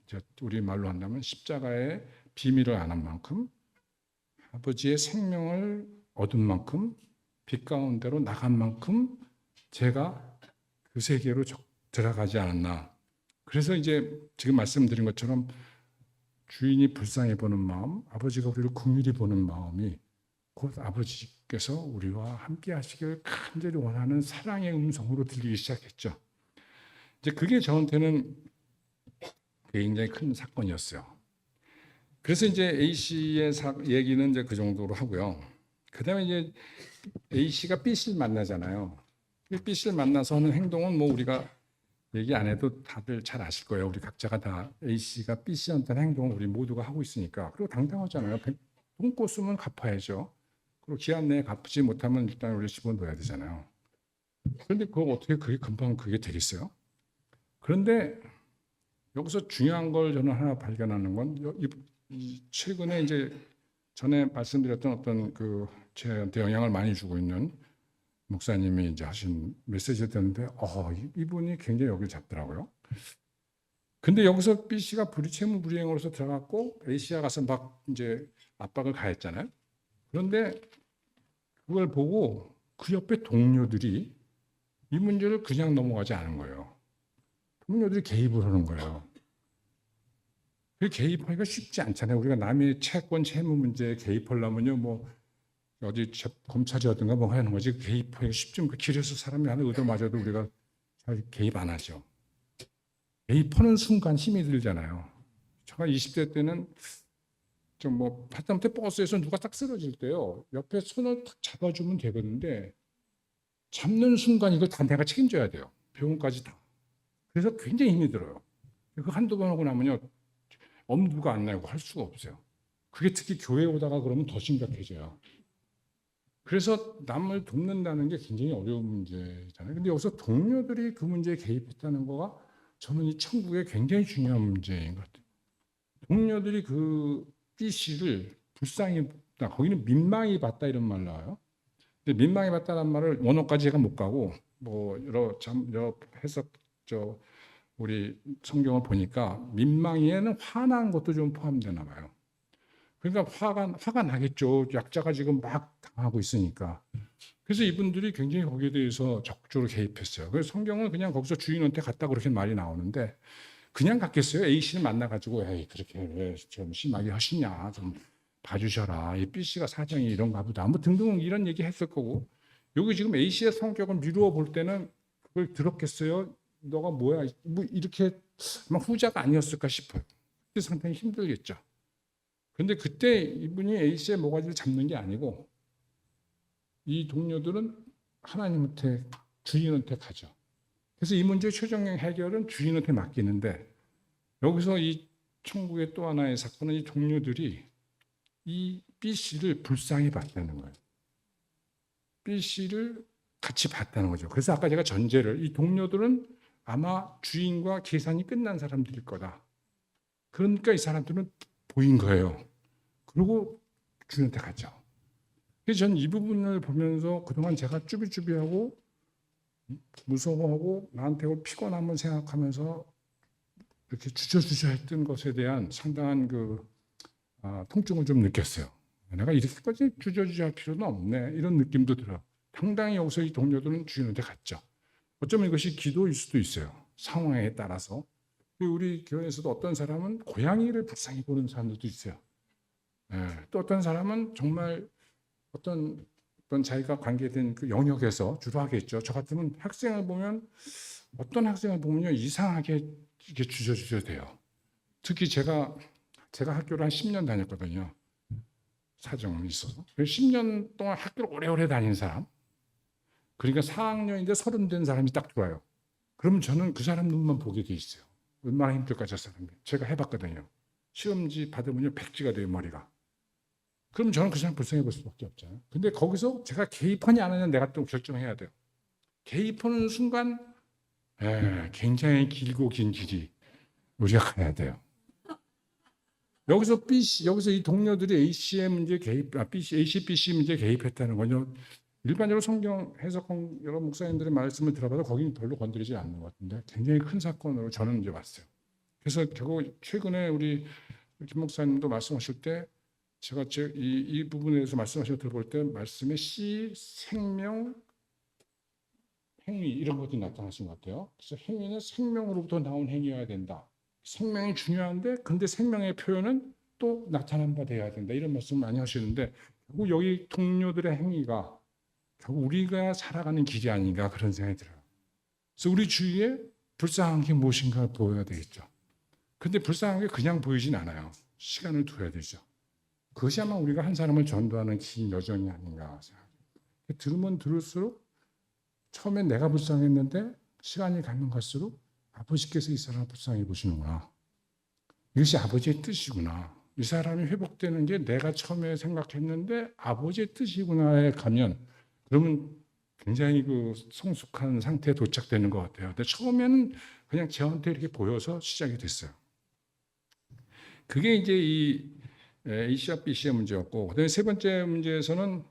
우리 말로 한다면 십자가의 비밀을 아는 만큼, 아버지의 생명을 얻은 만큼, 빛 가운데로 나간 만큼 제가 그 세계로 들어가지 않았나. 그래서 이제 지금 말씀드린 것처럼 주인이 불쌍히 보는 마음, 아버지가 우리를 긍휼히 보는 마음이 곧 아버지께서 우리와 함께 하시길 간절히 원하는 사랑의 음성으로 들리기 시작했죠. 이제 그게 저한테는 굉장히 큰 사건이었어요. 그래서 이제 A씨의 얘기는 이제 그 정도로 하고요. 그 다음에 이제 A씨가 B씨를 만나잖아요. B씨를 만나서 하는 행동은 뭐 우리가 얘기 안 해도 다들 잘 아실 거예요. 우리 각자가 다 A씨가 B씨한테 행동을 우리 모두가 하고 있으니까. 그리고 당당하잖아요. 돈 꽂으면 갚아야죠. 그리고 기한 내에 갚지 못하면 일단 우리 집어넣어야 되잖아요. 그런데 그거 어떻게 그게 금방 그게 되겠어요? 그런데 여기서 중요한 걸 저는 하나 발견하는 건 최근에 이제 전에 말씀드렸던 어떤 그 저한테 영향을 많이 주고 있는 목사님이 이제 하신 메시지가 됐는데, 이분이 굉장히 여기를 잡더라고요. 근데 여기서 B 씨가 불이체무 불이행으로서 들어갔고 A 씨가 가서 막 이제 압박을 가했잖아요. 그런데 그걸 보고 그 옆에 동료들이 이 문제를 그냥 넘어가지 않은 거예요. 동료들이 개입을 하는 거예요. 그 개입하기가 쉽지 않잖아요. 우리가 남의 채권 채무 문제에 개입하려면요, 뭐 어디 검찰이라든가 뭐 하는 거지 개입하기가 쉽지 않고 길에서 사람이 하는 의도 맞아도 우리가 잘 개입 안 하죠. 개입하는 순간 힘이 들잖아요. 제가 20대 때는 좀 뭐 하다못해 버스에서 누가 딱 쓰러질 때요, 옆에 손을 탁 잡아주면 되겠는데 잡는 순간 이걸 다 내가 책임져야 돼요. 병원까지 다. 그래서 굉장히 힘이 들어요. 그 한두 번 하고 나면요, 엄두가 안 나고 할 수가 없어요. 그게 특히 교회 오다가 그러면 더 심각해져요. 그래서 남을 돕는다는 게 굉장히 어려운 문제잖아요. 근데 여기서 동료들이 그 문제에 개입했다는 거가 저는 이 천국의 굉장히 중요한 문제인 것 같아요. 동료들이 그 B씨를 불쌍히 봤다. 거기는 민망히 봤다 이런 말 나와요. 근데 민망히 봤다는 말을 원어까지 제가 못 가고 뭐 여러 해석 우리 성경을 보니까 민망히에는 화난 것도 좀 포함되나 봐요. 그러니까 화가 나겠죠. 약자가 지금 막 당하고 있으니까. 그래서 이분들이 굉장히 거기에 대해서 적극적으로 개입했어요. 그래서 성경은 그냥 거기서 주인한테 갔다 그렇게 말이 나오는데 그냥 갔겠어요? A씨를 만나가지고 에이 그렇게 왜 좀 심하게 하시냐, 좀 봐주셔라. 이 B씨가 사정이 이런가 보다. 뭐 등등 이런 얘기 했을 거고, 여기 지금 A씨의 성격을 미루어 볼 때는 그걸 들었겠어요? 너가 뭐야? 뭐 이렇게 막 후자가 아니었을까 싶어요. 그때 상당히 힘들겠죠. 근데 그때 이분이 A씨의 모가지를 잡는 게 아니고 이 동료들은 하나님한테, 주인한테 가죠. 그래서 이 문제의 최종적 해결은 주인한테 맡기는데, 여기서 이 천국의 또 하나의 사건은 이 동료들이 이 B씨를 불쌍히 봤다는 거예요. B씨를 같이 봤다는 거죠. 그래서 아까 제가 전제를, 이 동료들은 아마 주인과 계산이 끝난 사람들일 거다. 그러니까 이 사람들은 보인 거예요. 그리고 주님한테 갔죠. 그래서 전 이 부분을 보면서 그동안 제가 쭈비쭈비하고 무서워하고 나한테 올 피곤함을 생각하면서 이렇게 주저주저 했던 것에 대한 상당한 통증을 좀 느꼈어요. 내가 이렇게까지 주저주저 할 필요는 없네. 이런 느낌도 들어요. 당당히 여기서 이 동료들은 주님한테 갔죠. 어쩌면 이것이 기도일 수도 있어요. 상황에 따라서. 우리 교회에서도 어떤 사람은 고양이를 불쌍히 보는 사람들도 있어요. 또 어떤 사람은 정말 어떤 자기가 관계된 그 영역에서 주로 하겠죠. 저 같으면 학생을 보면 어떤 학생을 보면요 이상하게 이게 주저주저 돼요. 특히 제가 학교를 한 10년 다녔거든요. 사정이 있어서. 10년 동안 학교를 오래오래 다닌 사람. 그러니까 4학년인데 30 된 사람이 딱 들어와요. 그러면 저는 그 사람 눈만 보게 돼 있어요. 얼마나 힘들까 저 사람이. 제가 해봤거든요. 시험지 받으면요 백지가 돼요 머리가. 그럼 저는 그 사람 불쌍해 볼 수밖에 없잖아요. 근데 거기서 제가 개입하냐 안 하냐 내가 또 결정해야 돼요. 개입하는 순간 굉장히 길고 긴 길이 우리가 가야 돼요. 여기서 이 동료들이 A씨의 문제 개입, AC, BC 문제 개입했다는 건요. 일반적으로 성경 해석 여러 목사님들의 말씀을 들어봐도 거기는 별로 건드리지 않는 것 같은데 굉장히 큰 사건으로 저는 이제 봤어요. 그래서 결국 최근에 우리 김 목사님도 말씀하실 때 제가 이 부분에 대해서 말씀하시는 거 들어볼 때 말씀에 씨, 생명, 행위 이런 것들이 나타나신 것 같아요. 그래서 행위는 생명으로부터 나온 행위여야 된다. 생명이 중요한데 근데 생명의 표현은 또 나타난 바 되어야 된다. 이런 말씀 많이 하시는데 결국 여기 동료들의 행위가 결국 우리가 살아가는 길이 아닌가 그런 생각이 들어요. 그래서 우리 주위에 불쌍한 게 무엇인가 보여야 되겠죠. 근데 불쌍한 게 그냥 보이진 않아요. 시간을 둬야 되죠. 그것이 아마 우리가 한 사람을 전도하는 긴 여정이 아닌가 생각해요. 들으면 들을수록 처음엔 내가 불쌍했는데 시간이 가면 갈수록 아버지께서 이 사람을 불쌍히 보시는구나. 이것이 아버지의 뜻이구나. 이 사람이 회복되는 게 내가 처음에 생각했는데 아버지의 뜻이구나에 가면 그러면 굉장히 성숙한 상태에 도착되는 것 같아요. 근데 처음에는 그냥 저한테 이렇게 보여서 시작이 됐어요. 그게 이제 이 A씨와 B씨의 문제였고, 그다음에 세 번째 문제에서는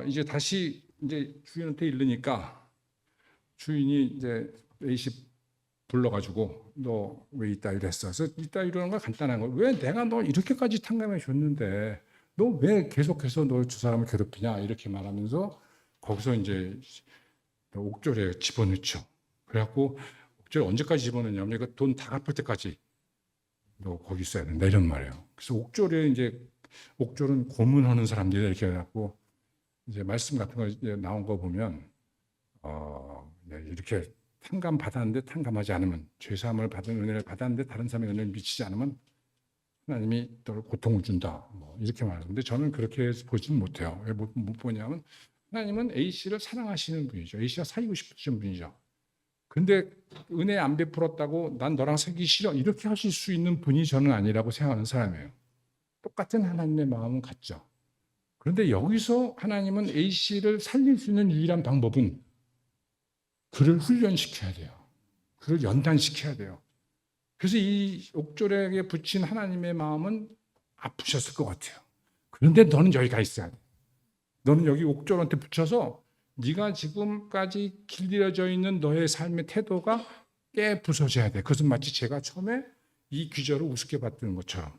이제 다시 이제 주인한테 이르니까 주인이 이제 A씨 불러가지고 너 왜 이따 이랬어? 그래서 이따 이러는 건 간단한 거. 왜 내가 너 이렇게까지 탕감해 줬는데 너 왜 계속해서 너 두 사람을 괴롭히냐 이렇게 말하면서 거기서 이제 옥졸에 집어넣죠. 그래갖고 옥졸에 언제까지 집어넣냐면 돈 다 갚을 때까지 너 거기 있어야 된다 이런 말이에요. 그래서 옥졸에 이제 옥졸은 고문하는 사람들이 이렇게 해갖고 이제 말씀 같은 거 이제 나온 거 보면 이렇게 탕감 받았는데 탕감하지 않으면 죄사함을 받은 은혜를 받았는데 다른 사람의 은혜를 미치지 않으면 하나님이 너를 고통을 준다. 뭐 이렇게 말하는데 저는 그렇게 보지는 못해요. 왜 못 보냐면 하나님은 A 씨를 사랑하시는 분이죠. A 씨가 사귀고 싶으신 분이죠. 근데 은혜 안 베풀었다고 난 너랑 사귀기 싫어 이렇게 하실 수 있는 분이 저는 아니라고 생각하는 사람이에요. 똑같은 하나님의 마음은 같죠. 그런데 여기서 하나님은 A 씨를 살릴 수 있는 유일한 방법은 그를 훈련시켜야 돼요. 그를 연단시켜야 돼요. 그래서 이 옥졸에게 붙인 하나님의 마음은 아프셨을 것 같아요. 그런데 너는 여기 가 있어야 돼. 너는 여기 옥졸한테 붙여서 네가 지금까지 길들여져 있는 너의 삶의 태도가 깨 부서져야 돼. 그것은 마치 제가 처음에 이 귀절을 우습게 봤던 것처럼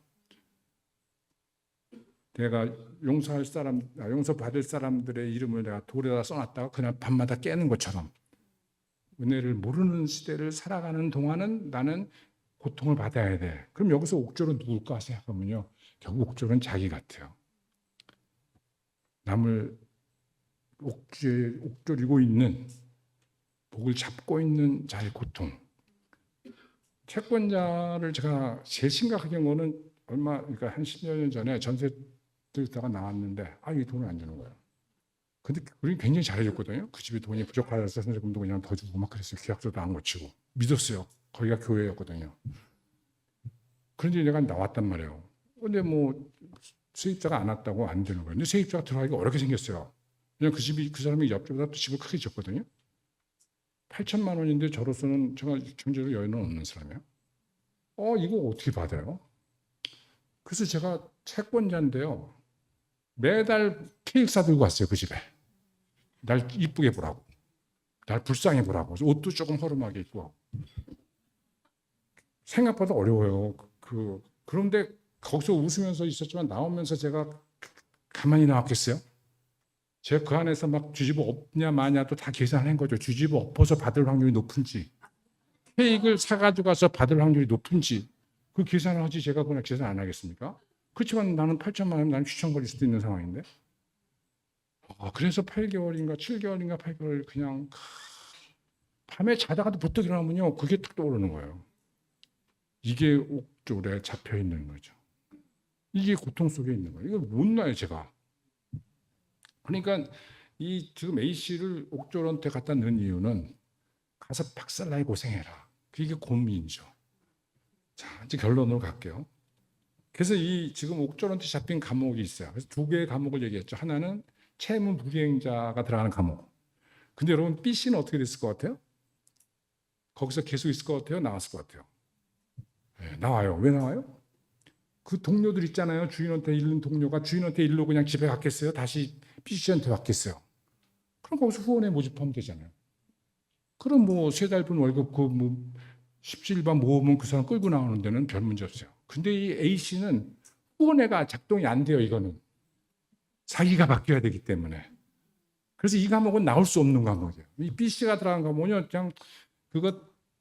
내가 용서받을 사람들의 이름을 내가 돌에다 써놨다가 그날 밤마다 깨는 것처럼 은혜를 모르는 시대를 살아가는 동안은 나는 고통을 받아야 돼. 그럼 여기서 옥졸은 누굴까 생각하면요. 결국 옥졸은 자기 같아요. 남을 옥졸이고 있는 목을 잡고 있는 자의 고통. 채권자를 제가 제일 심각하게 본 거는 그러니까 한 10여 년 전에 전세 들다가 나왔는데 이 돈을 안 주는 거예요. 근데 우리 굉장히 잘해줬거든요. 그 집이 돈이 부족하다서 선생님도 그냥 더 주고 막 그랬어요. 계약서도 안 고치고 믿었어요. 거기가 교회였거든요. 그런데 내가 나왔단 말이에요. 근데 뭐 세입자가 안 왔다고 안 되는 거예요. 근데 세입자가 들어가기가 어렵게 생겼어요. 그냥 그 사람이 옆집보다 또 집을 크게 졌거든요. 8천만 원인데 저로서는 제가 경제적 여유는 없는 사람이에요. 이거 어떻게 받아요? 그래서 제가 채권자인데요. 매달 케이크 사들고 왔어요, 그 집에. 날 이쁘게 보라고. 날 불쌍히 보라고. 옷도 조금 허름하게 입고 하고. 생각보다 어려워요. 그런데 거기서 웃으면서 있었지만 나오면서 제가 가만히 나왔겠어요? 제가 그 안에서 막 뒤집어 엎냐 마냐도 다 계산한 거죠. 뒤집어 엎어서 받을 확률이 높은지, 케이크를 사가지고 가서 받을 확률이 높은지, 그 계산을 하지 제가 그냥 계산 안 하겠습니까? 그렇지만 나는 8천만 원이면 나는 휘청거릴 수도 있는 상황인데. 그래서 8개월인가 7개월인가 8개월 그냥 밤에 자다가도 부쩍 일어나면요. 그게 딱 떠오르는 거예요. 이게 옥졸에 잡혀 있는 거죠. 이게 고통 속에 있는 거예요. 이걸 못 놔요, 제가. 그러니까 이 지금 A씨를 옥졸한테 갖다 넣은 이유는 가서 박살나게 고생해라. 그게 고민이죠. 자, 이제 결론으로 갈게요. 그래서 이 지금 옥졸한테 잡힌 감옥이 있어요. 그래서 두 개의 감옥을 얘기했죠. 하나는 채무 불이행자가 들어가는 감옥. 근데 여러분 B씨는 어떻게 됐을 것 같아요? 거기서 계속 있을 것 같아요? 나왔을 것 같아요? 네, 나와요. 왜 나와요? 그 동료들 있잖아요. 주인한테 잃는 동료가 주인한테 일로 그냥 집에 갔겠어요? 다시 B씨한테 왔겠어요? 그럼 거기서 후원에 모집하면 되잖아요. 그럼 뭐 세 달 분 월급 그 17반 모으면 그 사람 끌고 나오는 데는 별 문제 없어요. 근데 이 A씨는 후원회가 작동이 안 돼요. 이거는 자기가 바뀌어야 되기 때문에. 그래서 이 감옥은 나올 수 없는 감옥이에요. 이 B씨가 들어간 감옥은 그냥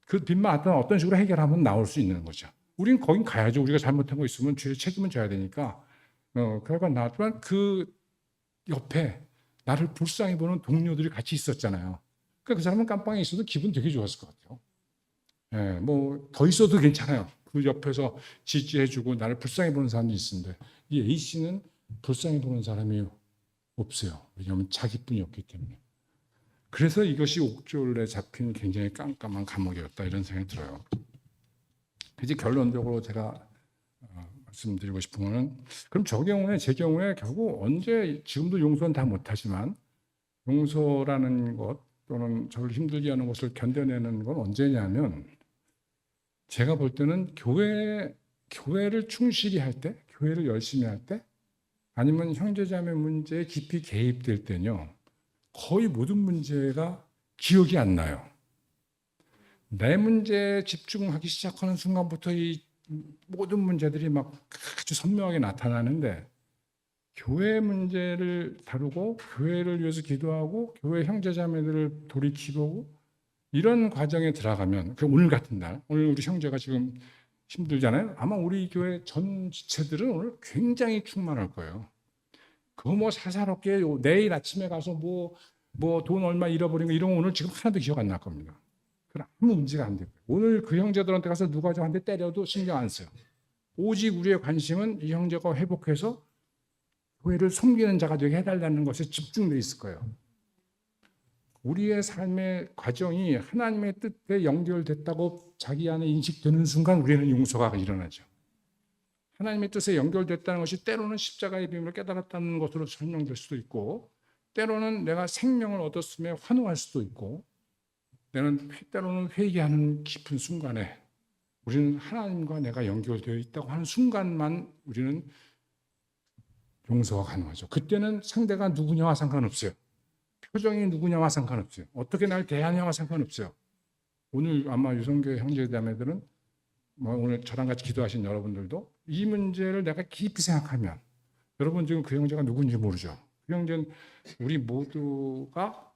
그 빚만 어떤 식으로 해결하면 나올 수 있는 거죠. 우린 거긴 가야죠. 우리가 잘못한 거 있으면 죄 책임은 져야 되니까. 결과 나왔지만 그 옆에 나를 불쌍히 보는 동료들이 같이 있었잖아요. 그러니까 그 사람은 깜빵에 있어도 기분 되게 좋았을 것 같아요. 예, 뭐 더 있어도 괜찮아요. 그 옆에서 지지해주고 나를 불쌍히 보는 사람이 있는데 이 A 씨는 불쌍히 보는 사람이 없어요. 왜냐하면 자기뿐이 없기 때문에. 그래서 이것이 옥졸에 잡힌 굉장히 깜깜한 감옥이었다 이런 생각이 들어요. 이제 결론적으로 제가 말씀드리고 싶은 거는 그럼 제 경우에 결국 언제 지금도 용서는 다 못하지만 용서라는 것 또는 저를 힘들게 하는 것을 견뎌내는 건 언제냐면 제가 볼 때는 교회를 충실히 할 때, 교회를 열심히 할 때, 아니면 형제자매 문제에 깊이 개입될 때는요, 거의 모든 문제가 기억이 안 나요. 내 문제에 집중하기 시작하는 순간부터 이 모든 문제들이 막 아주 선명하게 나타나는데, 교회 문제를 다루고, 교회를 위해서 기도하고, 교회 형제자매들을 돌이키고, 이런 과정에 들어가면 오늘 같은 날, 오늘 우리 형제가 지금 힘들잖아요. 아마 우리 교회 전 지체들은 오늘 굉장히 충만할 거예요. 그거 뭐 사사롭게 내일 아침에 가서 뭐 돈 얼마 잃어버린 거 이런 거 오늘 지금 하나도 기억 안 날 겁니다. 그럼 아무 문제가 안 돼요. 오늘 그 형제들한테 가서 누가 저한테 때려도 신경 안 써요. 오직 우리의 관심은 이 형제가 회복해서 교회를 섬기는 자가 되게 해달라는 것에 집중되어 있을 거예요. 우리의 삶의 과정이 하나님의 뜻에 연결됐다고 자기 안에 인식되는 순간 우리는 용서가 일어나죠. 하나님의 뜻에 연결됐다는 것이 때로는 십자가의 비밀을 깨달았다는 것으로 설명될 수도 있고 때로는 내가 생명을 얻었음에 환호할 수도 있고 때로는 회개하는 깊은 순간에 우리는 하나님과 내가 연결되어 있다고 하는 순간만 우리는 용서가 가능하죠. 그때는 상대가 누구냐와 상관없어요. 표정이 누구냐와 상관없어요. 어떻게 날 대하냐와 상관없어요. 오늘 아마 유성교회 형제자매들은 오늘 저랑 같이 기도하신 여러분들도 이 문제를 내가 깊이 생각하면 여러분 지금 그 형제가 누군지 모르죠. 그 형제는 우리 모두가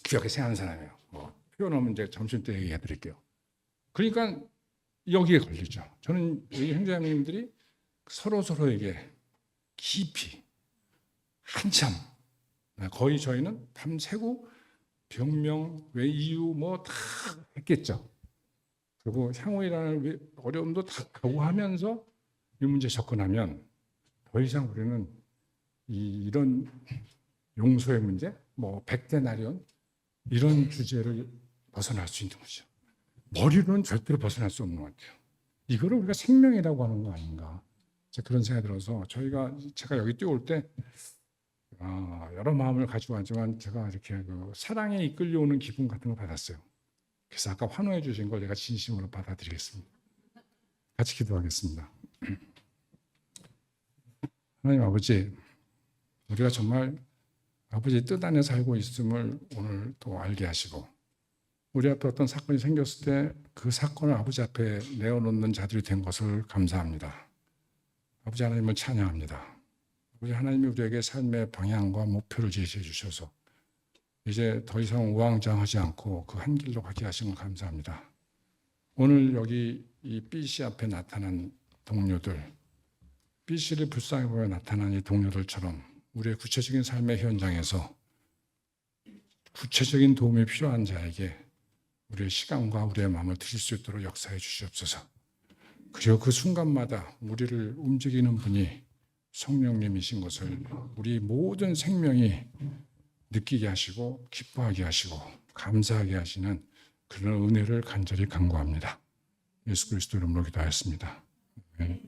기억에 새하는 사람이에요. 표현하면 이제 점심 때 얘기해 드릴게요. 그러니까 여기에 걸리죠. 저는 이 형제자매님들이 서로에게 깊이 한참 거의 저희는 밤새고 병명, 왜 이유 뭐 다 했겠죠. 그리고 향후이라는 어려움도 다 각오하면서 이 문제 접근하면 더 이상 우리는 이런 용서의 문제, 뭐 백대나련 이런 주제를 벗어날 수 있는 거죠. 머리로는 절대로 벗어날 수 없는 것 같아요. 이거를 우리가 생명이라고 하는 거 아닌가. 그런 생각이 들어서 제가 여기 뛰어올 때 여러 마음을 가지고 왔지만 제가 이렇게 사랑에 이끌려오는 기분 같은 걸 받았어요. 그래서 아까 환호해 주신 걸 내가 진심으로 받아들이겠습니다. 같이 기도하겠습니다. 하나님 아버지, 우리가 정말 아버지의 뜻 안에 살고 있음을 오늘 또 알게 하시고, 우리 앞에 어떤 사건이 생겼을 때 그 사건을 아버지 앞에 내어놓는 자들이 된 것을 감사합니다. 아버지 하나님을 찬양합니다. 아버지 하나님이 우리에게 삶의 방향과 목표를 제시해 주셔서 이제 더 이상 우왕좌왕하지 않고 그 한 길로 가게 하신 걸 감사합니다. 오늘 여기 이 BC 앞에 나타난 동료들, BC를 불쌍히 보여 나타난 이 동료들처럼 우리의 구체적인 삶의 현장에서 구체적인 도움이 필요한 자에게 우리의 시간과 우리의 마음을 드릴 수 있도록 역사해 주시옵소서. 그리고 그 순간마다 우리를 움직이는 분이 성령님이신 것을 우리 모든 생명이 느끼게 하시고 기뻐하게 하시고 감사하게 하시는 그런 은혜를 간절히 간구합니다. 예수 그리스도 이름으로 기도하였습니다. 아멘.